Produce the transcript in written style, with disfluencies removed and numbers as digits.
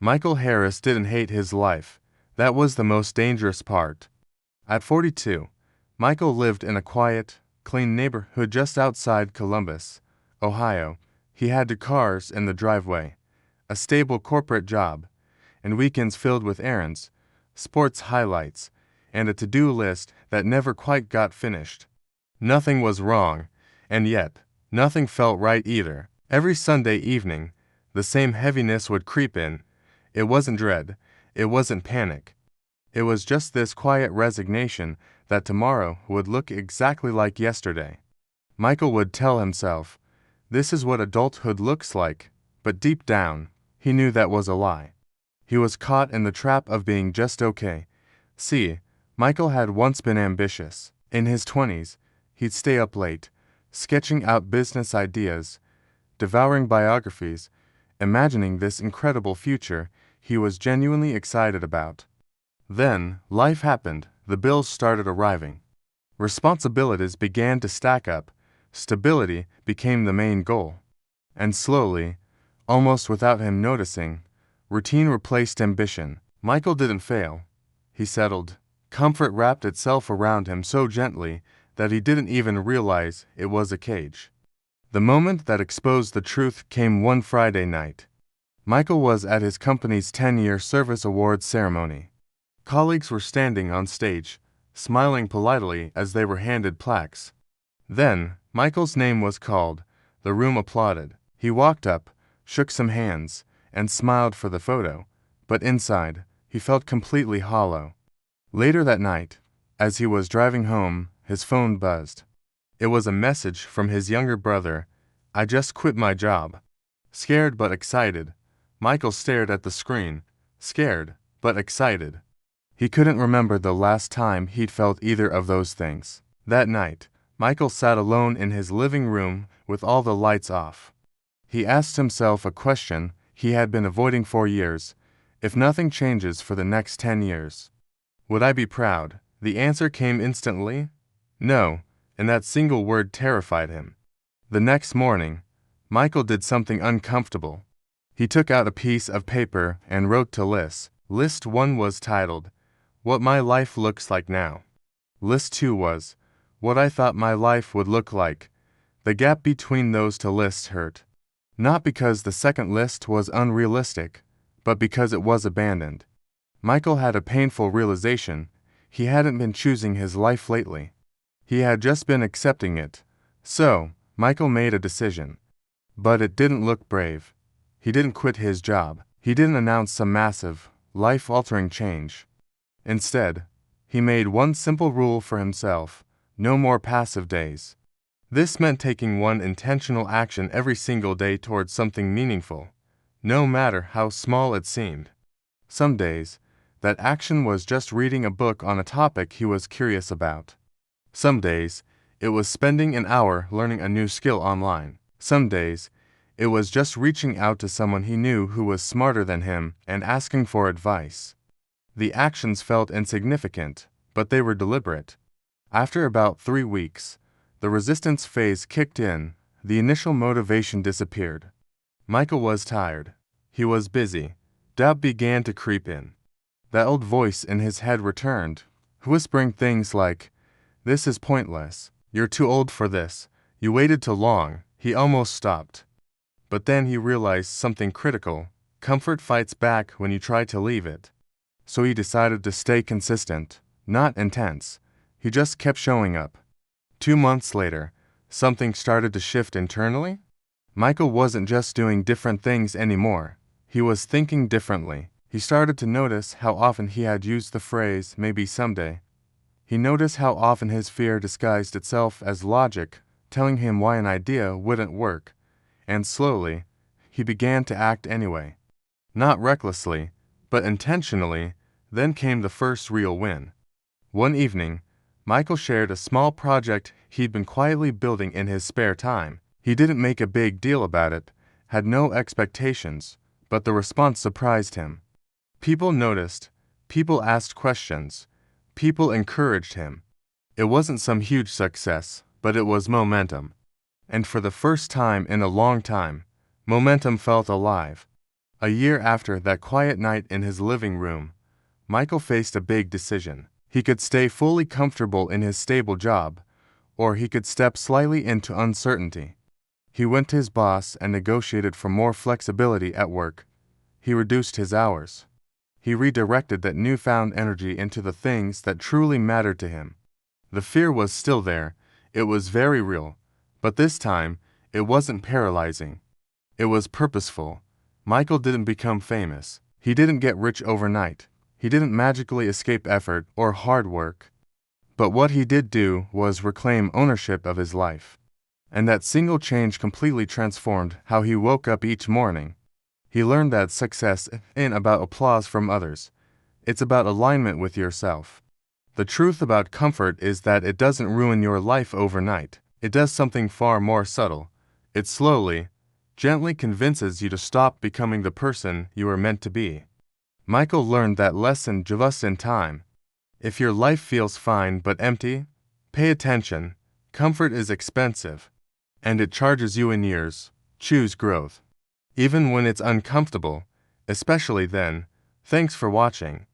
Michael Harris didn't hate his life. That was the most dangerous part. At 42, Michael lived in a quiet, clean neighborhood just outside Columbus, Ohio. He had 2 cars in the driveway, a stable corporate job, and weekends filled with errands, sports highlights, and a to-do list that never quite got finished. Nothing was wrong, and yet, nothing felt right either. Every Sunday evening, the same heaviness would creep in. It wasn't dread, it wasn't panic. It was just this quiet resignation that tomorrow would look exactly like yesterday. Michael would tell himself, "This is what adulthood looks like," but deep down, he knew that was a lie. He was caught in the trap of being just okay. See, Michael had once been ambitious. In his 20s, he'd stay up late, sketching out business ideas, devouring biographies, imagining this incredible future he was genuinely excited about. Then, life happened, the bills started arriving. Responsibilities began to stack up, stability became the main goal. And slowly, almost without him noticing, routine replaced ambition. Michael didn't fail. He settled. Comfort wrapped itself around him so gently that he didn't even realize it was a cage. The moment that exposed the truth came one Friday night. Michael was at his company's 10-year service awards ceremony. Colleagues were standing on stage, smiling politely as they were handed plaques. Then, Michael's name was called. The room applauded. He walked up, shook some hands, and smiled for the photo, but inside, he felt completely hollow. Later that night, as he was driving home, his phone buzzed. It was a message from his younger brother. "I just quit my job." Scared but excited, Michael stared at the screen, scared but excited. He couldn't remember the last time he'd felt either of those things. That night, Michael sat alone in his living room with all the lights off. He asked himself a question he had been avoiding for years. If nothing changes for the next 10 years, would I be proud? The answer came instantly. No, and that single word terrified him. The next morning, Michael did something uncomfortable. He took out a piece of paper and wrote to lists. List 1 was titled, "What My Life Looks Like Now." List 2 was, "What I Thought My Life Would Look Like." The gap between those two lists hurt. Not because the second list was unrealistic, but because it was abandoned. Michael had a painful realization. He hadn't been choosing his life lately. He had just been accepting it. So, Michael made a decision. But it didn't look brave. He didn't quit his job. He didn't announce some massive, life-altering change. Instead, he made one simple rule for himself: no more passive days. This meant taking one intentional action every single day towards something meaningful, no matter how small it seemed. Some days, that action was just reading a book on a topic he was curious about. Some days, it was spending an hour learning a new skill online. Some days, it was just reaching out to someone he knew who was smarter than him and asking for advice. The actions felt insignificant, but they were deliberate. After about 3 weeks, the resistance phase kicked in. The initial motivation disappeared. Michael was tired. He was busy. Doubt began to creep in. That old voice in his head returned, whispering things like, "This is pointless. You're too old for this. You waited too long." He almost stopped. But then he realized something critical. Comfort fights back when you try to leave it. So he decided to stay consistent, not intense. He just kept showing up. 2 months later, something started to shift internally. Michael wasn't just doing different things anymore. He was thinking differently. He started to notice how often he had used the phrase, "maybe someday." He noticed how often his fear disguised itself as logic, telling him why an idea wouldn't work. And slowly, he began to act anyway. Not recklessly, but intentionally. Then came the first real win. One evening, Michael shared a small project he'd been quietly building in his spare time. He didn't make a big deal about it, had no expectations, but the response surprised him. People noticed, people asked questions, people encouraged him. It wasn't some huge success, but it was momentum. And for the first time in a long time, momentum felt alive. A year after that quiet night in his living room, Michael faced a big decision. He could stay fully comfortable in his stable job, or he could step slightly into uncertainty. He went to his boss and negotiated for more flexibility at work. He reduced his hours. He redirected that newfound energy into the things that truly mattered to him. The fear was still there, it was very real, but this time, it wasn't paralyzing. It was purposeful. Michael didn't become famous. He didn't get rich overnight. He didn't magically escape effort or hard work. But what he did do was reclaim ownership of his life. And that single change completely transformed how he woke up each morning. He learned that success isn't about applause from others. It's about alignment with yourself. The truth about comfort is that it doesn't ruin your life overnight. It does something far more subtle. It slowly, gently convinces you to stop becoming the person you were meant to be. Michael learned that lesson just in time. If your life feels fine but empty, pay attention. Comfort is expensive, and it charges you in years. Choose growth. Even when it's uncomfortable, especially then. Thanks for watching.